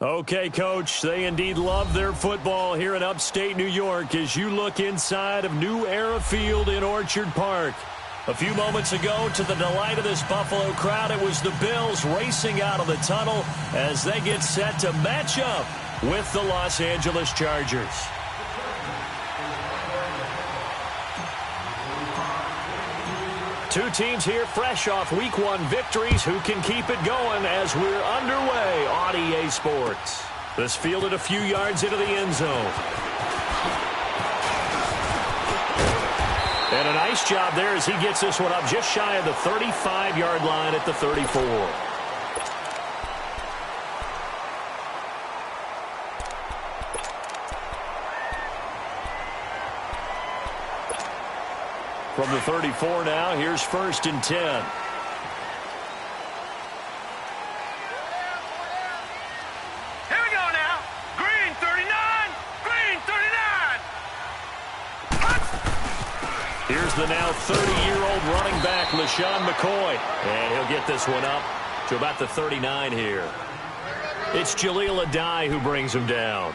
Okay, Coach, they indeed love their football here in upstate New York as you look inside of New Era Field in Orchard Park. A few moments ago, to the delight of this Buffalo crowd, it was the Bills racing out of the tunnel as they get set to match up with the Los Angeles Chargers. Two teams here fresh off Week 1 victories who can keep it going as we're underway on EA Sports. This fielded a few yards into the end zone. And a nice job there as he gets this one up just shy of the 35-yard line at the 34. From the 34 now, here's 1st and 10. Here we go now. Green 39. Green 39. Here's the now 30-year-old running back, LaShawn McCoy. And he'll get this one up to about the 39 here. It's Jaleel Adai who brings him down.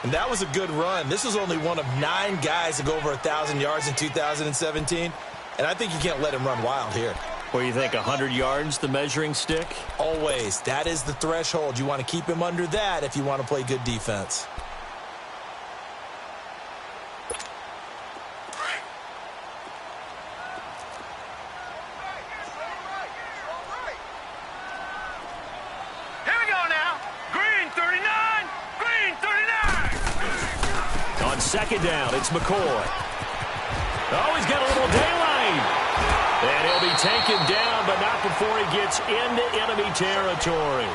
And that was a good run. This was only one of 9 guys to go over 1,000 yards in 2017. And I think you can't let him run wild here. What do you think, 100 yards, the measuring stick? Always. That is the threshold. You want to keep him under that if you want to play good defense. Second down, it's McCoy. Oh, he's got a little daylight. And he'll be taken down, but not before he gets into enemy territory.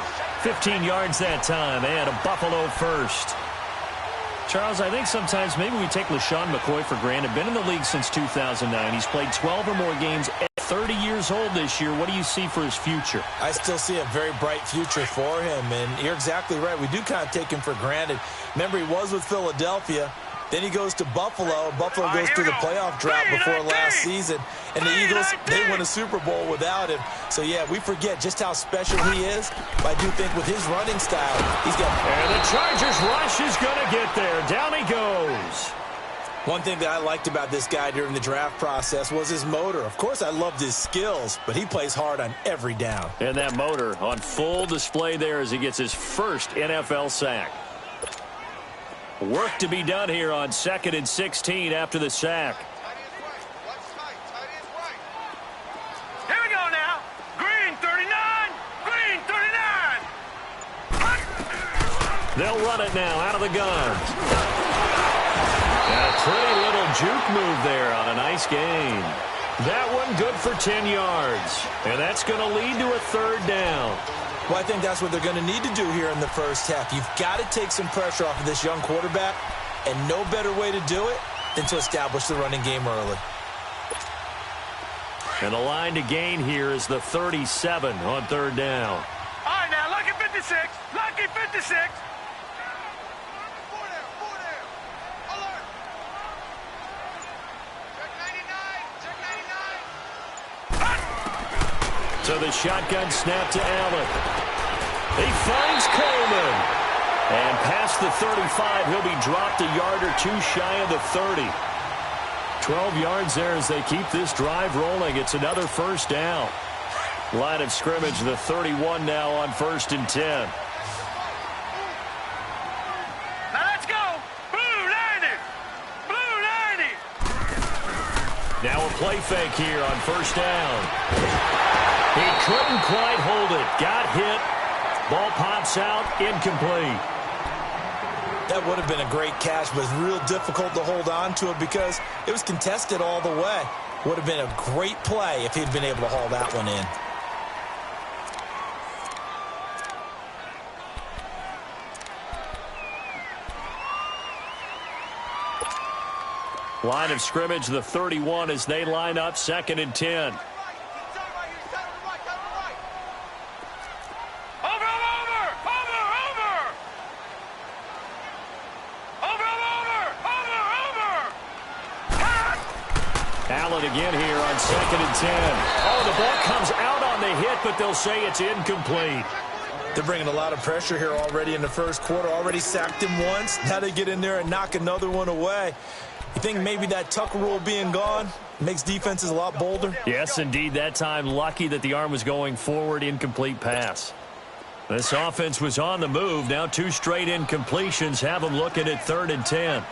15 yards that time, and a Buffalo first. Charles, I think sometimes maybe we take LaShawn McCoy for granted. Been in the league since 2009. He's played 12 or more games at 30 years old this year. What do you see for his future? I still see a very bright future for him, and you're exactly right. We do kind of take him for granted. Remember, he was with Philadelphia. Then he goes to Buffalo. Buffalo goes through the playoff drought before last season. And the Eagles, they win a Super Bowl without him. So, yeah, we forget just how special he is. But I do think with his running style, he's got... And the Chargers rush is going to get there. Down he goes. One thing that I liked about this guy during the draft process was his motor. Of course, I loved his skills, but he plays hard on every down. And that motor on full display there as he gets his first NFL sack. Work to be done here on 2nd and 16 after the sack. Here we go now. Green 39. They'll run it now out of the gun. And a pretty little juke move there on a nice gain. That one good for 10 yards. And that's going to lead to a third down. Well, I think that's what they're going to need to do here in the first half. You've got to take some pressure off of this young quarterback, and no better way to do it than to establish the running game early. And the line to gain here is the 37 on third down. All right, now, lucky 56. Lucky 56. So the shotgun snap to Allen. He finds Coleman. And past the 35, he'll be dropped a yard or two shy of the 30. 12 yards there as they keep this drive rolling. It's another first down. Line of scrimmage, the 31 now on 1st and 10. Now let's go. Blue 90. Blue 90. Now a play fake here on first down. He couldn't quite hold it. Got hit. Ball pops out. Incomplete. That would have been a great catch, but it's real difficult to hold on to it because it was contested all the way. Would have been a great play if he'd been able to haul that one in. Line of scrimmage, the 31 as they line up 2nd and 10. Allen again here on 2nd and 10. Oh, the ball comes out on the hit, but they'll say it's incomplete. They're bringing a lot of pressure here already in the first quarter. Already sacked him once. Now they get in there and knock another one away. You think maybe that Tucker rule being gone makes defenses a lot bolder? Yes, indeed. That time, lucky that the arm was going forward. Incomplete pass. This offense was on the move. Now 2 straight incompletions have them looking at 3rd and 10.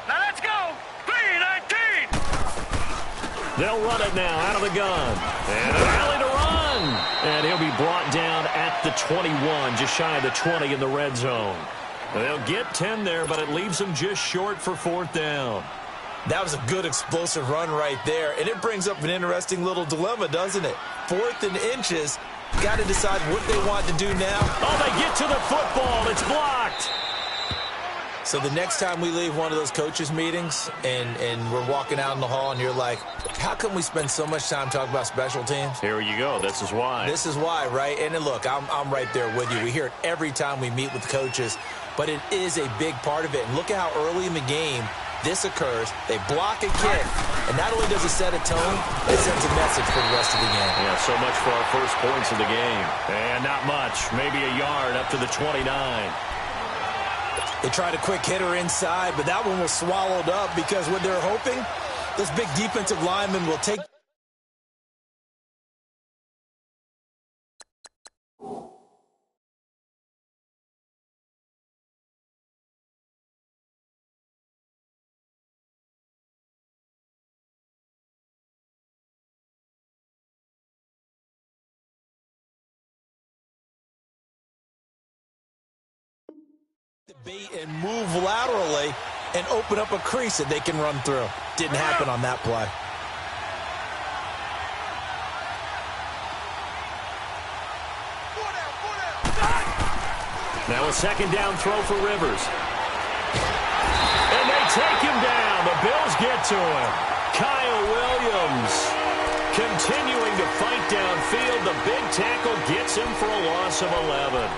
Now let's go. 3-19. They'll run it now out of the gun. And an alley to run. And he'll be brought down at the 21, just shy of the 20 in the red zone. They'll get 10 there, but it leaves them just short for 4th down. That was a good explosive run right there, and it brings up an interesting little dilemma, doesn't it? 4th and inches, got to decide what they want to do now. Oh, they get to the football. It's blocked. So the next time we leave one of those coaches' meetings and we're walking out in the hall and you're like, how come we spend so much time talking about special teams? Here you go. This is why. This is why, right? And then look, I'm right there with you. We hear it every time we meet with coaches, but it is a big part of it. And look at how early in the game this occurs. They block a kick, and not only does it set a tone, it sends a message for the rest of the game. Yeah, so much for our first points of the game. And not much. Maybe a yard up to the 29. They tried a quick hitter inside, but that one was swallowed up because what they're hoping, those big defensive linemen will take. Bait and move laterally and open up a crease that they can run through. Didn't happen on that play. Now a 2nd down throw for Rivers. And they take him down. The Bills get to him. Kyle Williams continuing to fight downfield. The big tackle gets him for a loss of 11.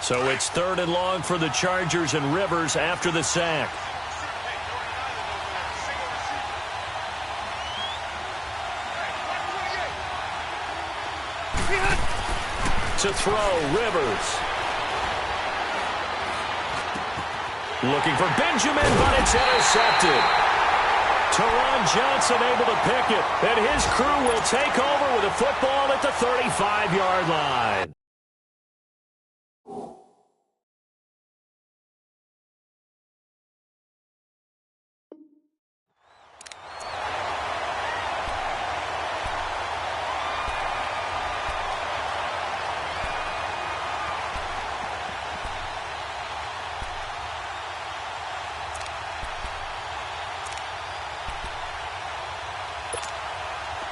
So it's 3rd and long for the Chargers, and Rivers after the sack. To throw, Rivers. Looking for Benjamin, but it's intercepted. Teron Johnson able to pick it, and his crew will take over with a football at the 35-yard line.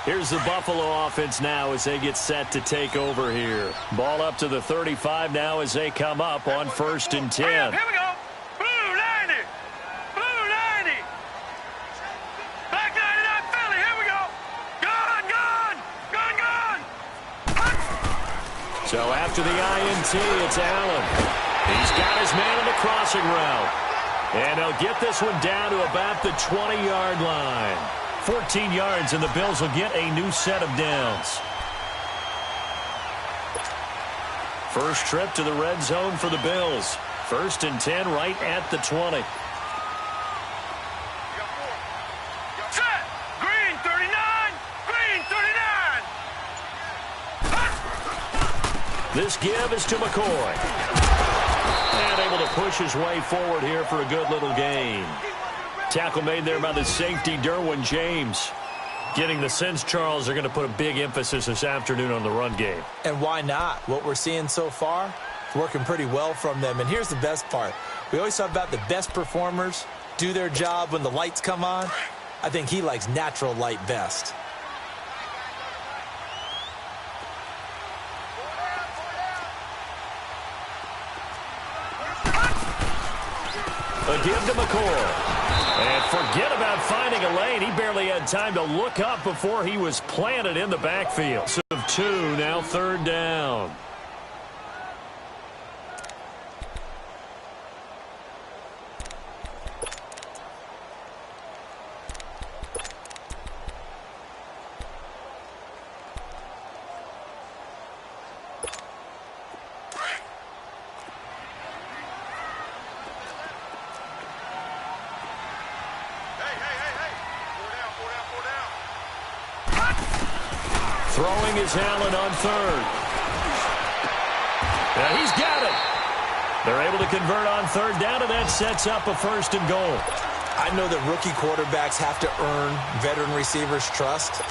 Here's the Buffalo offense now as they get set to take over here. Ball up to the 35 now as they come up on 1st and 10. Here we go. Blue 90. Blue 90. Black 99 Philly. Here we go. Gone, gone. Gone, gone. So after the INT, it's Allen. He's got his man on the crossing route. And he'll get this one down to about the 20-yard line. 14 yards, and the Bills will get a new set of downs. First trip to the red zone for the Bills. 1st and 10 right at the 20. Set. Green 39. Green 39. This give is to McCoy. And able to push his way forward here for a good little gain. Tackle made there by the safety, Derwin James. Getting the sense, Charles, they're going to put a big emphasis this afternoon on the run game. And why not? What we're seeing so far is working pretty well from them. And here's the best part. We always talk about the best performers do their job when the lights come on. I think he likes natural light best. A give to McCoy. And forget about finding a lane. He barely had time to look up before he was planted in the backfield. So 2, now 3rd down. Throwing is Allen on 3rd. And he's got it. They're able to convert on 3rd down, and that sets up a 1st and goal. I know that rookie quarterbacks have to earn veteran receivers' trust.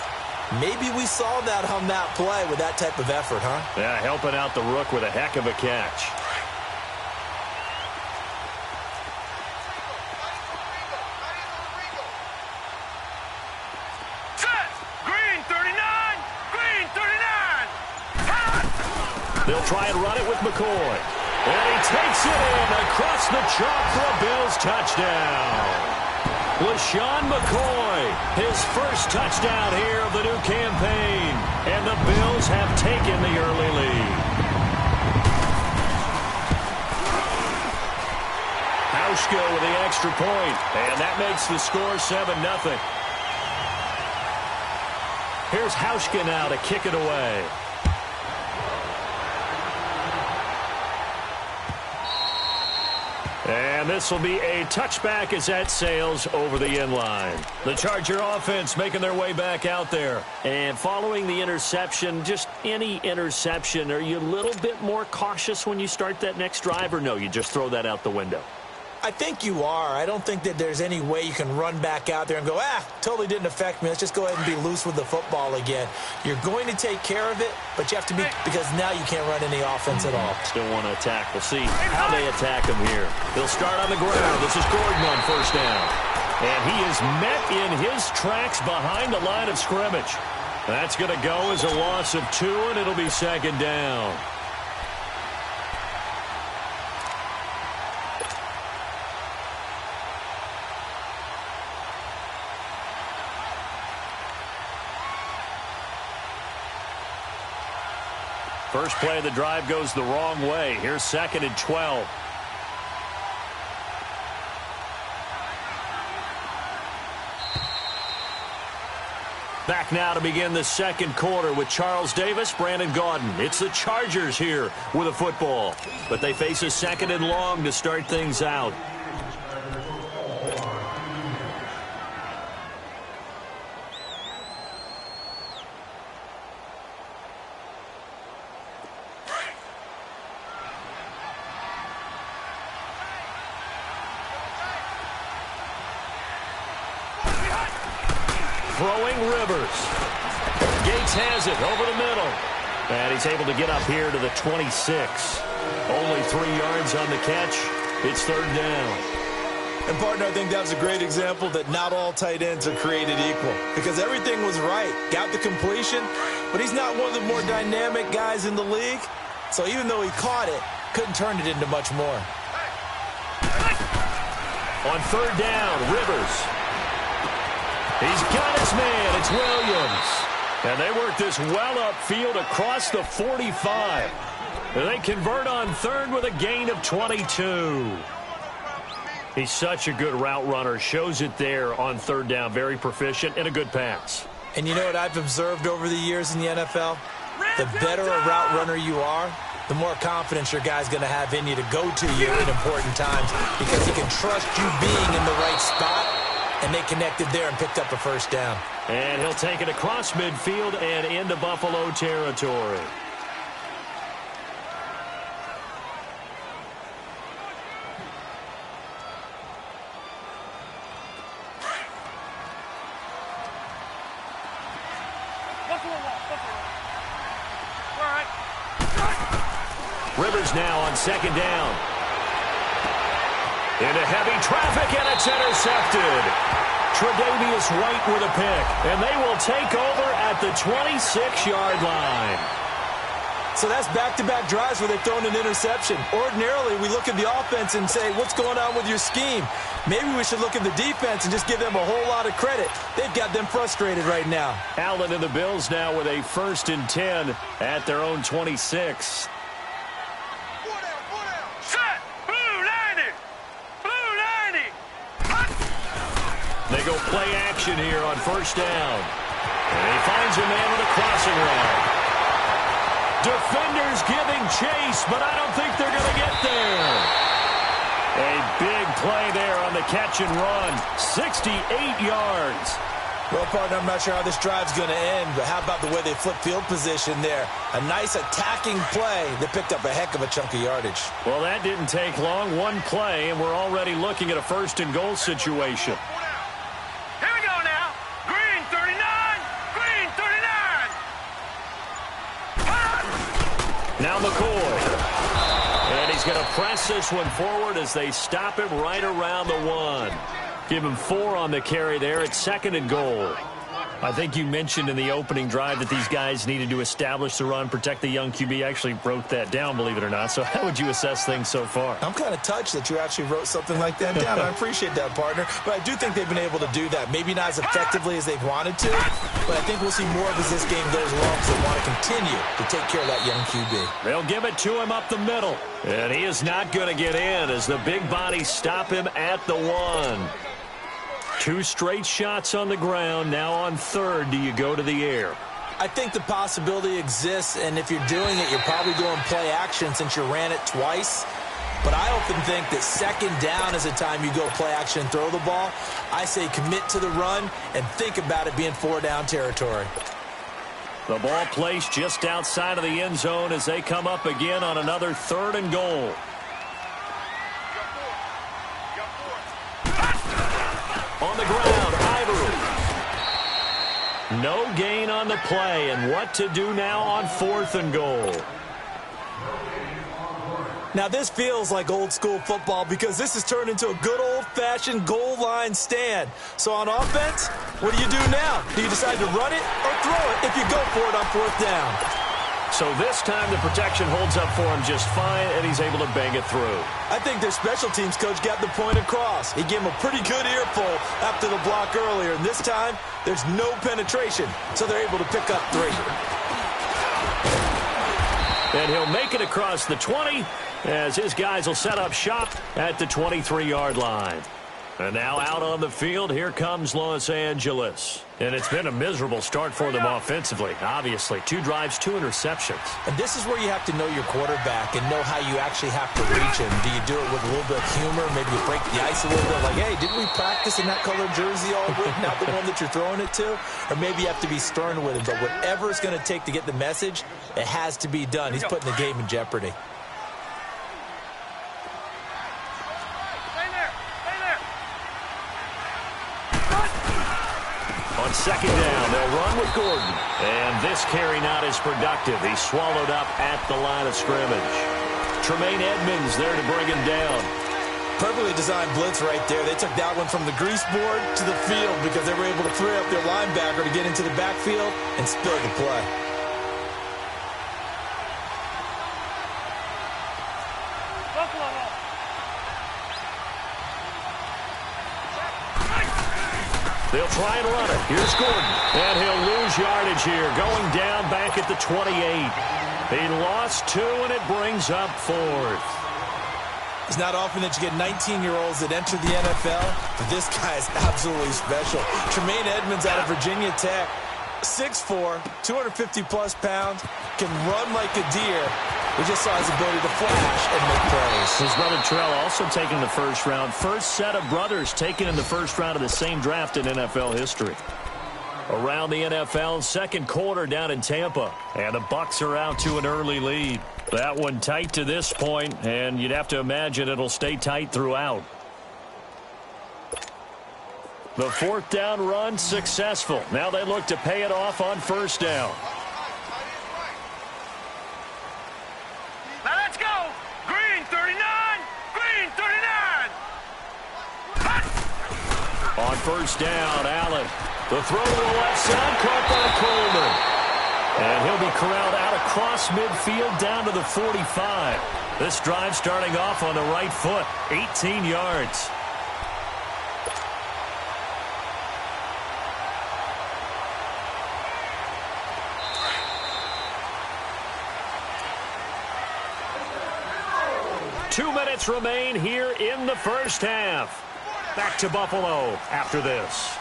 Maybe we saw that on that play with that type of effort, huh? Yeah, helping out the rook with a heck of a catch. They'll try and run it with McCoy. And he takes it in across the chalk for a Bills touchdown. LaShawn McCoy, his first touchdown here of the new campaign. And the Bills have taken the early lead. Hauschka with the extra point. And that makes the score 7-0. Here's Hauschka now to kick it away. And this will be a touchback as that sails over the end line. The Charger offense making their way back out there. And following the interception, just any interception, are you a little bit more cautious when you start that next drive, or no, you just throw that out the window? I think you are. I don't think that there's any way you can run back out there and go, totally didn't affect me. Let's just go ahead and be loose with the football again. You're going to take care of it, but you have to be, because now you can't run any offense at all. Still want to attack. We'll see how they attack him here. They'll start on the ground. This is Gordon on 1st down. And he is met in his tracks behind the line of scrimmage. That's going to go as a loss of 2, and it'll be 2nd down. First play of the drive goes the wrong way. Here's 2nd and 12. Back now to begin the 2nd quarter with Charles Davis, Brandon Gaudin. It's the Chargers here with a football, but they face a 2nd and long to start things out. Throwing Rivers. Gates has it over the middle. And he's able to get up here to the 26. Only 3 yards on the catch. It's 3rd down. And, partner, I think that was a great example that not all tight ends are created equal because everything was right. Got the completion, but he's not one of the more dynamic guys in the league. So even though he caught it, couldn't turn it into much more. On third down, Rivers. He's got his man. It's Williams. And they work this well upfield across the 45. And they convert on third with a gain of 22. He's such a good route runner. Shows it there on third down. Very proficient and a good pass. And you know what I've observed over the years in the NFL? The better a route runner you are, the more confidence your guy's going to have in you to go to you in important times because he can trust you being in the right spot, and they connected there and picked up a first down. And he'll take it across midfield and into Buffalo territory. Rivers now on second down. Into heavy traffic, and it's intercepted. Tre'Davious White with a pick, and they will take over at the 26-yard line. So that's back-to-back drives where they've thrown an interception. Ordinarily, we look at the offense and say, what's going on with your scheme? Maybe we should look at the defense and just give them a whole lot of credit. They've got them frustrated right now. Allen and the Bills now with a 1st and 10 at their own 26. They go play action here on first down. And he finds a man with a crossing route. Defenders giving chase, but I don't think they're going to get there. A big play there on the catch and run. 68 yards. Well, partner, I'm not sure how this drive's going to end, but how about the way they flip field position there? A nice attacking play that picked up a heck of a chunk of yardage. Well, that didn't take long. One play, and we're already looking at a 1st and goal situation. Here we go now. Green 39. Green 39. Now McCoy. And he's going to press this one forward as they stop him right around the 1. Give him 4 on the carry there. It's 2nd and goal. I think you mentioned in the opening drive that these guys needed to establish the run, protect the young QB. I actually wrote that down, believe it or not. So how would you assess things so far? I'm kind of touched that you actually wrote something like that down. I appreciate that, partner. But I do think they've been able to do that. Maybe not as effectively as they've wanted to, but I think we'll see more of as this game goes along because they want to continue to take care of that young QB. They'll give it to him up the middle. And he is not going to get in as the big bodies stop him at the 1. 2 straight shots on the ground. Now on third, do you go to the air? I think the possibility exists, and if you're doing it, you're probably doing play action since you ran it twice. But I often think that 2nd down is the time you go play action and throw the ball. I say commit to the run and think about it being 4-down territory. The ball placed just outside of the end zone as they come up again on another 3rd and goal. On the ground, Ivory. No gain on the play, and what to do now on 4th and goal. Now, this feels like old-school football because this has turned into a good old-fashioned goal line stand. So on offense, what do you do now? Do you decide to run it or throw it if you go for it on 4th down? So this time the protection holds up for him just fine, and he's able to bang it through. I think their special teams coach got the point across. He gave him a pretty good earful after the block earlier, and this time there's no penetration, so they're able to pick up 3. And he'll make it across the 20 as his guys will set up shop at the 23-yard line. And now out on the field, here comes Los Angeles. And it's been a miserable start for them offensively, obviously. 2 drives, 2 interceptions. And this is where you have to know your quarterback and know how you actually have to reach him. Do you do it with a little bit of humor? Maybe you break the ice a little bit, like, hey, didn't we practice in that colored jersey all week, not the one that you're throwing it to? Or maybe you have to be stern with him. But whatever it's going to take to get the message, it has to be done. He's putting the game in jeopardy. On 2nd down, they'll run with Gordon. And this carry not as productive. He's swallowed up at the line of scrimmage. Tremaine Edmonds there to bring him down. Perfectly designed blitz right there. They took that one from the grease board to the field because they were able to free up their linebacker to get into the backfield and spill the play. They'll try and run it. Here's Gordon. And he'll lose yardage here. Going down back at the 28. He lost 2, and it brings up 4th. It's not often that you get 19-year-olds that enter the NFL, but this guy is absolutely special. Tremaine Edmonds out of Virginia Tech, 6'4", 250-plus pounds, can run like a deer. We just saw his ability to flash and make plays. His brother Terrell also taken in the first round. First set of brothers taken in the first round of the same draft in NFL history. Around the NFL, second quarter down in Tampa. And the Bucs are out to an early lead. That one tight to this point, and you'd have to imagine it'll stay tight throughout. The 4th down run successful. Now they look to pay it off on first down. Now let's go. Green 39. Green 39. Hut. On first down, Allen. The throw to the left side, caught by Coleman. And he'll be corralled out across midfield down to the 45. This drive starting off on the right foot, 18 yards. Two minutes remain here in the first half. Back to Buffalo after this.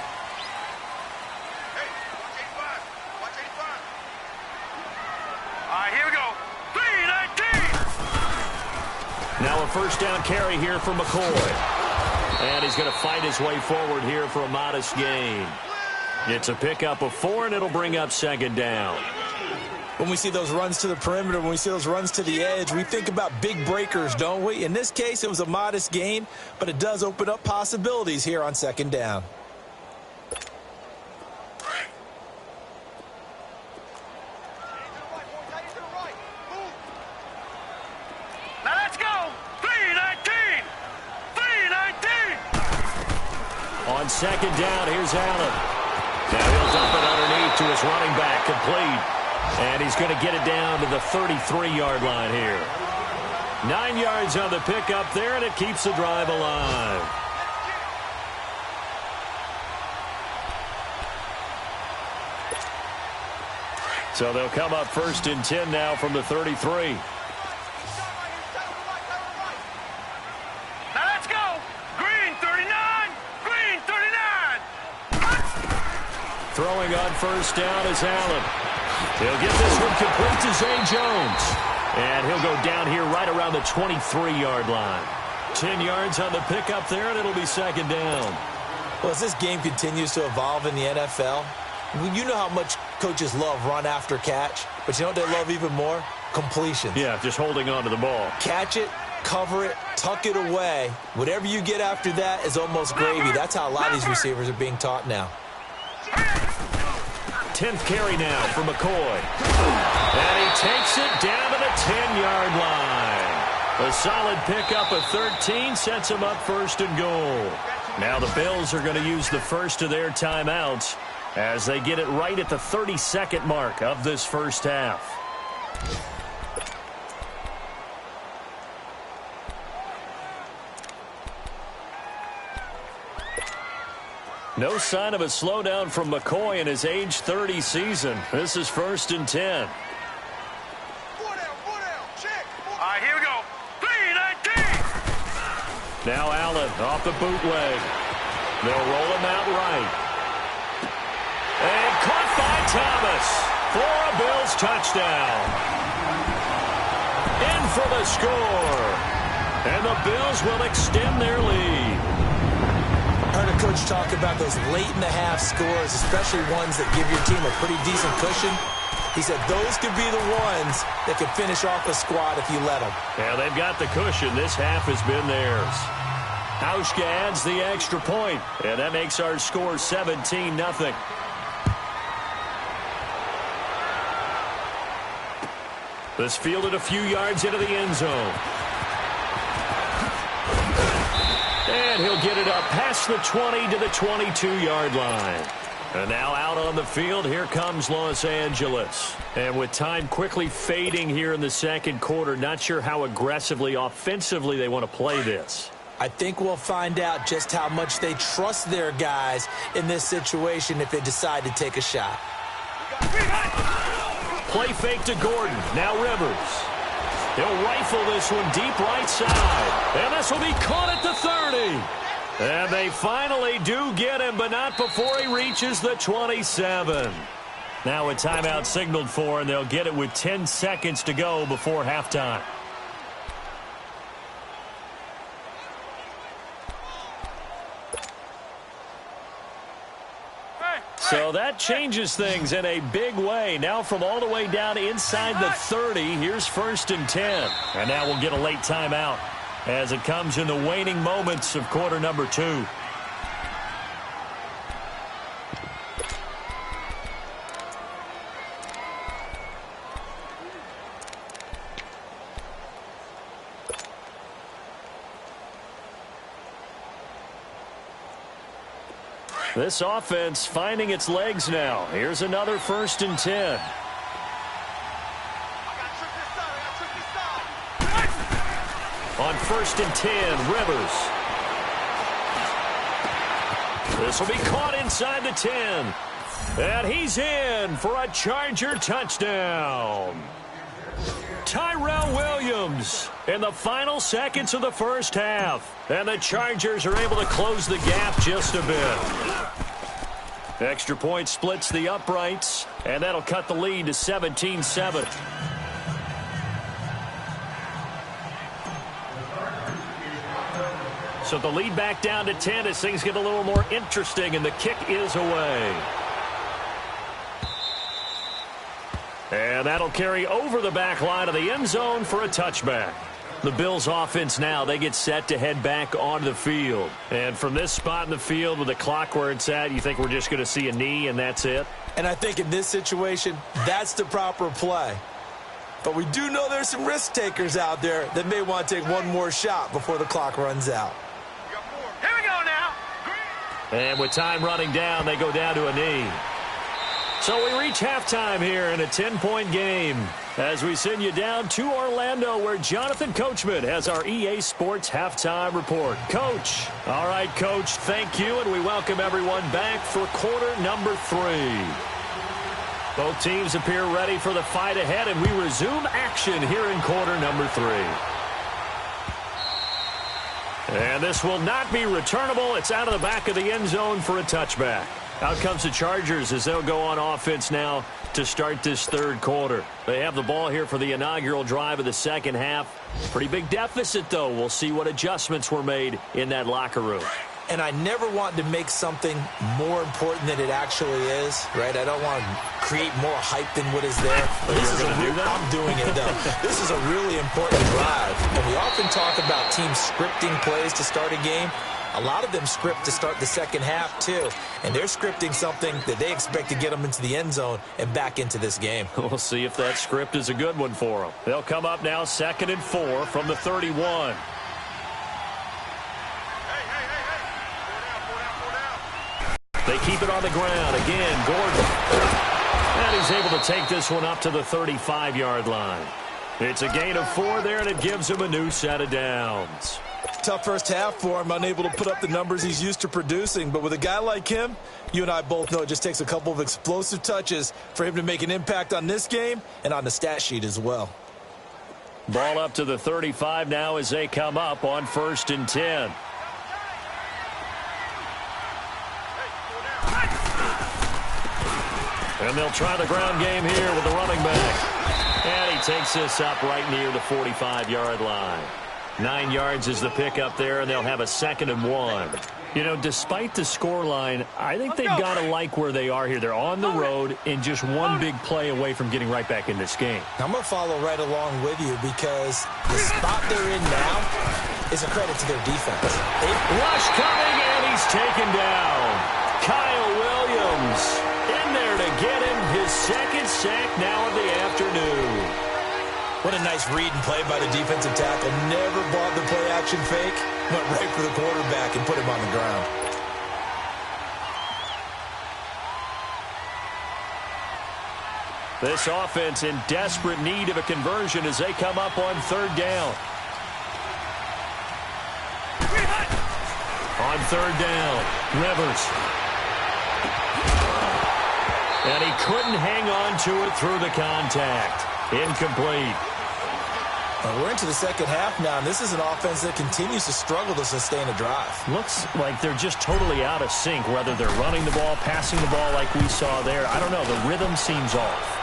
Here we go. 3-19. Now a first down carry here for McCoy. And he's going to fight his way forward here for a modest gain. It's a pickup of 4, and it'll bring up second down. When we see those runs to the perimeter, when we see those runs to the edge, we think about big breakers, don't we? In this case, it was a modest gain, but it does open up possibilities here on second down. On second down, here's Allen. Now he'll dump it underneath to his running back, complete. And he's going to get it down to the 33-yard line here. 9 yards on the pickup there, and it keeps the drive alive. So they'll come up first and 10 now from the 33. Throwing on first down is Allen. He'll get this one complete to Zay Jones. And he'll go down here right around the 23-yard line. 10 yards on the pickup there, and it'll be second down. Well, as this game continues to evolve in the NFL, you know how much coaches love run after catch, but you know what they love even more? Completions. Yeah, just holding on to the ball. Catch it, cover it, tuck it away. Whatever you get after that is almost gravy. That's how a lot of these receivers are being taught now. 10th carry now for McCoy. And he takes it down to the 10-yard line. A solid pickup of 13 sets him up first and goal. Now the Bills are going to use the first of their timeouts as they get it right at the 32nd mark of this first half. No sign of a slowdown from McCoy in his age 30 season. This is first and 10. Here we go. 3-19. Now Allen off the bootleg. They'll roll him out right. And caught by Thomas for a Bills touchdown. In for the score. And the Bills will extend their lead. Heard a coach talk about those late-in-the-half scores, especially ones that give your team a pretty decent cushion. He said those could be the ones that could finish off a squad if you let them. Yeah, they've got the cushion. This half has been theirs. Hauschka adds the extra point, and that makes our score 17-0. This fielded a few yards into the end zone. And he'll get it up past the 20 to the 22-yard line. And now out on the field, here comes Los Angeles. And with time quickly fading here in the second quarter, not sure how aggressively, offensively they want to play this. I think we'll find out just how much they trust their guys in this situation if they decide to take a shot. Play fake to Gordon. Now Rivers. He'll rifle this one deep right side. And this will be caught at the 30. And they finally do get him, but not before he reaches the 27. Now a timeout signaled for, and they'll get it with 10 seconds to go before halftime. So that changes things in a big way. Now from all the way down inside the 30, here's 1st and 10. And now we'll get a late timeout as it comes in the waning moments of quarter number 2. This offense finding its legs now. Here's another 1st and 10. On 1st and 10, Rivers. This will be caught inside the 10. And he's in for a Charger touchdown. Tyrell Williams in the final seconds of the first half. And the Chargers are able to close the gap just a bit. Extra point splits the uprights, and that'll cut the lead to 17-7. So the lead back down to 10 as things get a little more interesting, and the kick is away. And that'll carry over the back line of the end zone for a touchback. The Bills offense now, they get set to head back onto the field. And from this spot in the field with the clock where it's at, you think we're just going to see a knee and that's it? And I think in this situation, that's the proper play. But we do know there's some risk takers out there that may want to take one more shot before the clock runs out. Here we go now. And with time running down, they go down to a knee. So we reach halftime here in a 10-point game as we send you down to Orlando where Jonathan Coachman has our EA Sports halftime report. Coach. All right, Coach, thank you, and we welcome everyone back for quarter number 3. Both teams appear ready for the fight ahead, and we resume action here in quarter number 3. And this will not be returnable. It's out of the back of the end zone for a touchback. Out comes the Chargers as they'll go on offense now to start this third quarter. They have the ball here for the inaugural drive of the second half. Pretty big deficit, though. We'll see what adjustments were made in that locker room. And I never want to make something more important than it actually is, right? I don't want to create more hype than what is there. I'm doing it, though. This is a really important drive. And we often talk about teams scripting plays to start a game. A lot of them script to start the second half, too. And they're scripting something that they expect to get them into the end zone and back into this game. We'll see if that script is a good one for them. They'll come up now 2nd and 4 from the 31. They keep it on the ground. Again, Gordon. And he's able to take this one up to the 35-yard line. It's a gain of 4 there, and it gives him a new set of downs. Tough first half for him, unable to put up the numbers he's used to producing. But with a guy like him, you and I both know it just takes a couple of explosive touches for him to make an impact on this game and on the stat sheet as well. Ball up to the 35 now as they come up on 1st and 10. And they'll try the ground game here with the running back. And he takes this up right near the 45-yard line. 9 yards is the pickup there, and they'll have a 2nd and 1. You know, despite the scoreline, I think they've got to like where they are here. They're on the road and just one big play away from getting right back in this game. I'm going to follow right along with you because the spot they're in now is a credit to their defense. Rush coming, and he's taken down. Kyle Williams in there to get him his 2nd sack now of the afternoon. What a nice read and play by the defensive tackle. Never bought the play-action fake. Went right for the quarterback and put him on the ground. This offense in desperate need of a conversion as they come up on third down. On third down, Rivers. And he couldn't hang on to it through the contact. Incomplete. We're into the second half now, and this is an offense that continues to struggle to sustain a drive. Looks like they're just totally out of sync, whether they're running the ball, passing the ball like we saw there. I don't know. The rhythm seems off.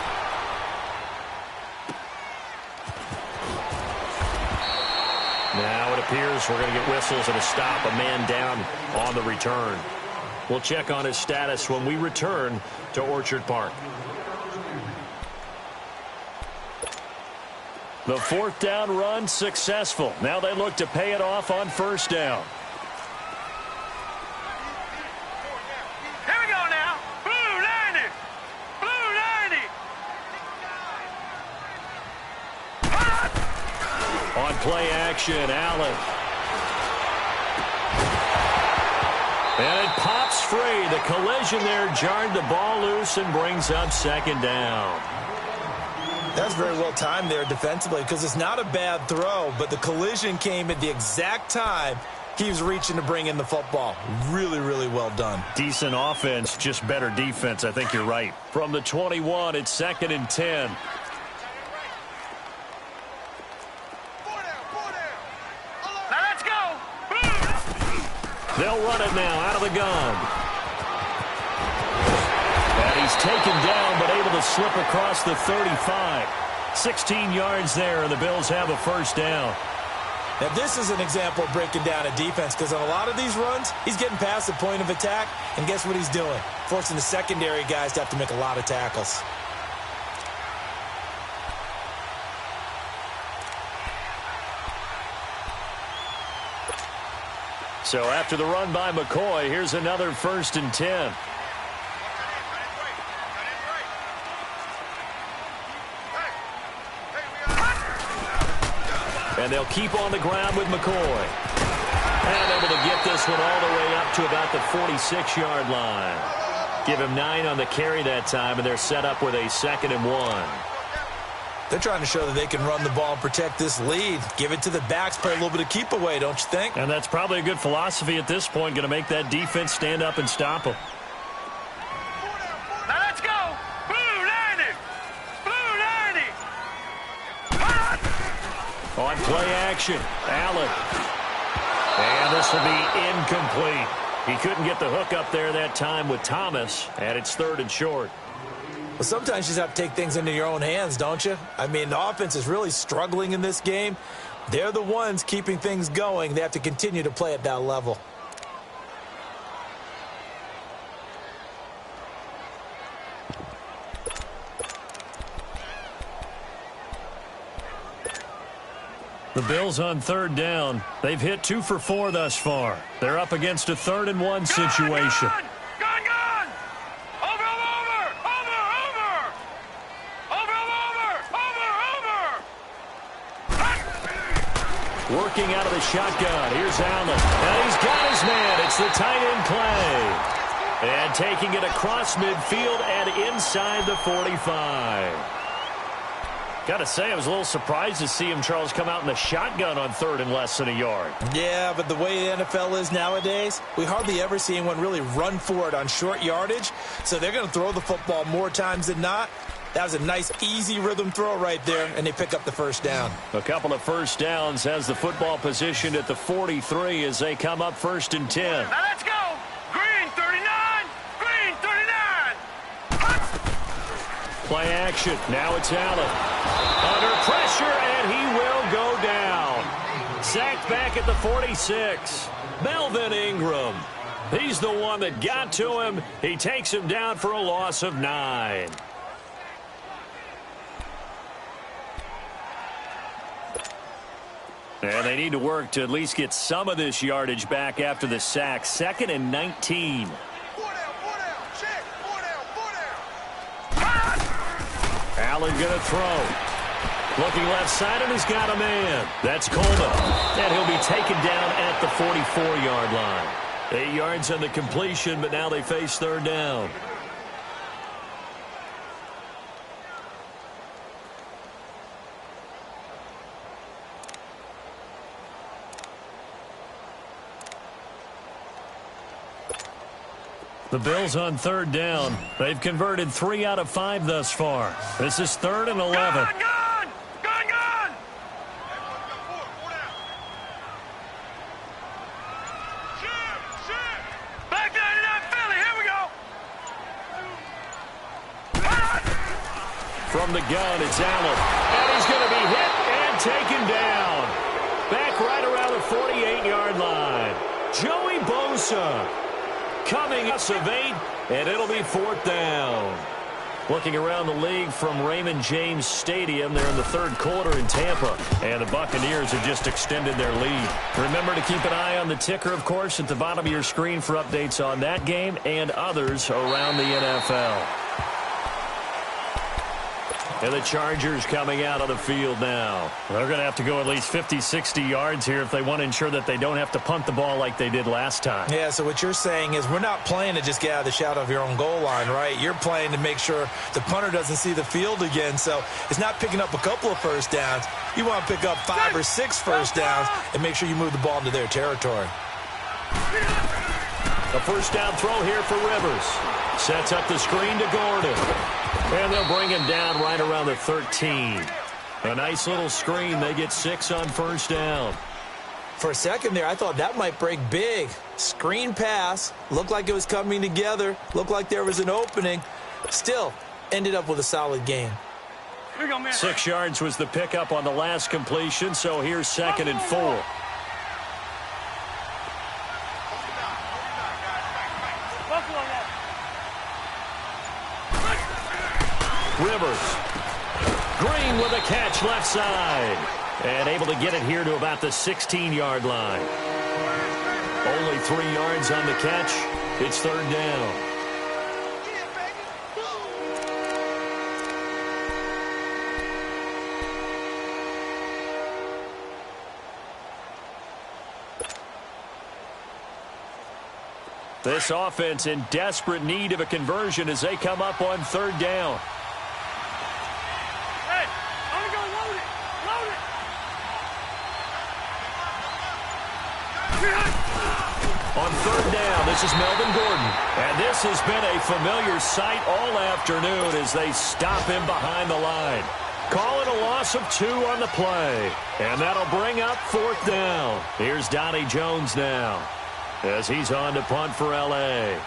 Now it appears we're going to get whistles and a stop, a man down on the return. We'll check on his status when we return to Orchard Park. The fourth down run successful. Now they look to pay it off on first down. Here we go now. Blue 90. Blue 90. On play action, Allen. And it pops free. The collision there jarred the ball loose and brings up second down. That's very well timed there defensively because it's not a bad throw, but the collision came at the exact time he was reaching to bring in the football. Really, really well done. Decent offense, just better defense. I think you're right. From the 21, it's 2nd and 10. Now let's go. They'll run it now out of the gun. And he's taken down but able to slip across the 35. 16 yards there, and the Bills have a first down. Now, this is an example of breaking down a defense because on a lot of these runs, he's getting past the point of attack, and guess what he's doing? Forcing the secondary guys to have to make a lot of tackles. So after the run by McCoy, here's another 1st and 10. And they'll keep on the ground with McCoy. And able to get this one all the way up to about the 46-yard line. Give him 9 on the carry that time, and they're set up with a 2nd and 1. They're trying to show that they can run the ball and protect this lead. Give it to the backs, play a little bit of keep away, don't you think? And that's probably a good philosophy at this point, going to make that defense stand up and stop them. Now let's go. Blue 90. Blue 90. On play action, Allen. And this will be incomplete. He couldn't get the hook up there that time with Thomas, and it's 3rd and short. Well, sometimes you just have to take things into your own hands, don't you? I mean, the offense is really struggling in this game. They're the ones keeping things going. They have to continue to play at that level. The Bills on 3rd down. They've hit 2 for 4 thus far. They're up against a 3rd and 1 situation. Gone. Over. Working out of the shotgun. Here's Allen. And he's got his man. It's the tight end play. And taking it across midfield and inside the 45. Got to say, I was a little surprised to see him, Charles, come out in the shotgun on 3rd and less than a yard. Yeah, but the way the NFL is nowadays, we hardly ever see anyone really run for it on short yardage. So they're going to throw the football more times than not. That was a nice, easy rhythm throw right there, and they pick up the first down. A couple of first downs has the football positioned at the 43 as they come up 1st and 10. Now let's go. Green 39. Green 39. Play action. Now it's Allen. Under pressure, and he will go down. Sacked back at the 46. Melvin Ingram. He's the one that got to him. He takes him down for a loss of 9. And they need to work to at least get some of this yardage back after the sack. 2nd and 19. Allen going to throw. Looking left side, and he's got a man. That's Coleman. And he'll be taken down at the 44-yard line. 8 yards on the completion, but now they face third down. The Bills on third down. They've converted 3 out of 5 thus far. This is 3rd and 11. Gone! Back 99 Philly, here we go! From the gun, it's Allen. And he's going to be hit and taken down. Back right around the 48-yard line. Joey Bosa coming us of 8, and it'll be 4th down. Looking around the league from Raymond James Stadium, they're in the 3rd quarter in Tampa, and the Buccaneers have just extended their lead. Remember to keep an eye on the ticker, of course, at the bottom of your screen for updates on that game and others around the NFL. And the Chargers coming out on the field now. They're going to have to go at least 50, 60 yards here if they want to ensure that they don't have to punt the ball like they did last time. Yeah, so what you're saying is we're not playing to just get out of the shadow of your own goal line, right? You're playing to make sure the punter doesn't see the field again. So it's not picking up a couple of first downs. You want to pick up 5 or 6 first downs and make sure you move the ball into their territory. A first down throw here for Rivers. Sets up the screen to Gordon. And they'll bring him down right around the 13. A nice little screen. They get 6 on first down. For a second there, I thought that might break big. Screen pass. Looked like it was coming together. Looked like there was an opening. Still, ended up with a solid game. Here we go, man. 6 yards was the pickup on the last completion, so here's 2nd and 4. Rivers. Green with a catch left side. And able to get it here to about the 16-yard line. Only 3 yards on the catch. It's 3rd down. This offense in desperate need of a conversion as they come up on 3rd down. On 3rd down, this is Melvin Gordon. And this has been a familiar sight all afternoon as they stop him behind the line. Calling a loss of 2 on the play. And that'll bring up 4th down. Here's Donnie Jones now as he's on to punt for L.A.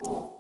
it.